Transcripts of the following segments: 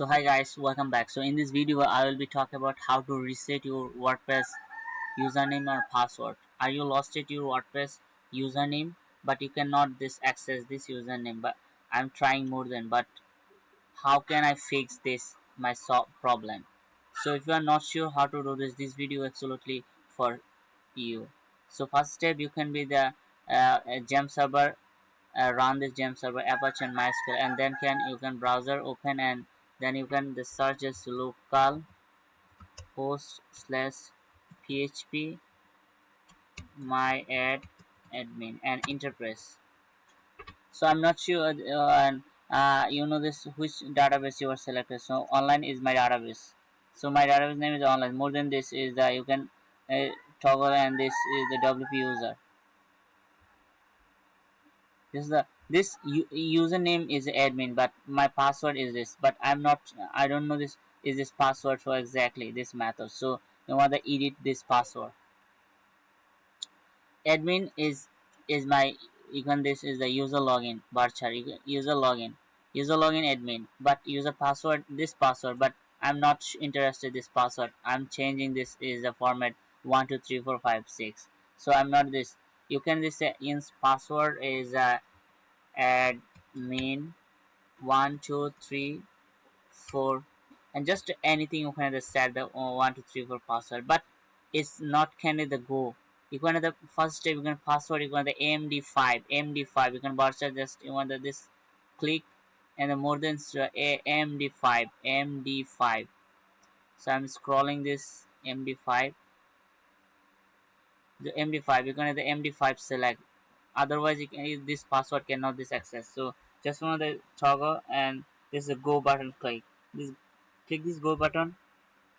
So hi guys, welcome back. So in this video I will be talking about how to reset your WordPress username or password. Are you lost at your WordPress username but you cannot access this username, but I'm trying more than, but how can I fix this my problem? So if you are not sure how to do this video absolutely for you. So first step, you can be the gem server, run this gem server apache and mysql, and then you can browser open, and then you can the search as local host slash php my admin and interface. So I'm not sure, and you know this which database you are selected. So online is my database, so my database name is online. More than this is the you can toggle, and this is the wp user. This username is admin, but my password is this. But I don't know this is this password for exactly this method. So you want to edit this password. Admin is my, even this is the user login varchar user login admin, but user password this password. But I'm not interested this password. I'm changing this is the format 12345 6. So I'm not this. You can this ins password is admin 12345, and just anything you can just set the 12345 password, but it's not kind of the go. You can the first step, you can password, you can the amd5 you can browser, just you want the, this click, and the more than amd5. So I'm scrolling this md5, the md5 you can the md5 select, otherwise you can this password cannot this access. So just want the toggle, and this is a go button, click this go button.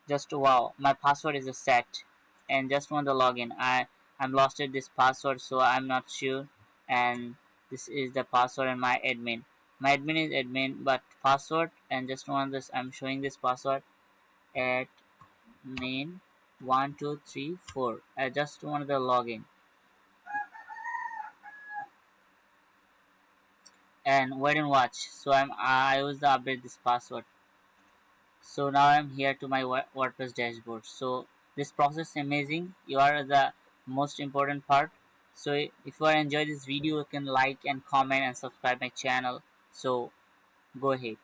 Just wow, my password is set, and just want to log in. I'm lost at this password, so I'm not sure. And this is the password, and my admin is admin, but password, and just want this, I'm showing this password admin 1234. I just want the login, and wait and watch. So I use the update this password. So now I'm here to my WordPress dashboard. So this process is amazing. You are the most important part. So if you are enjoy this video, you can like and comment and subscribe my channel. So go ahead.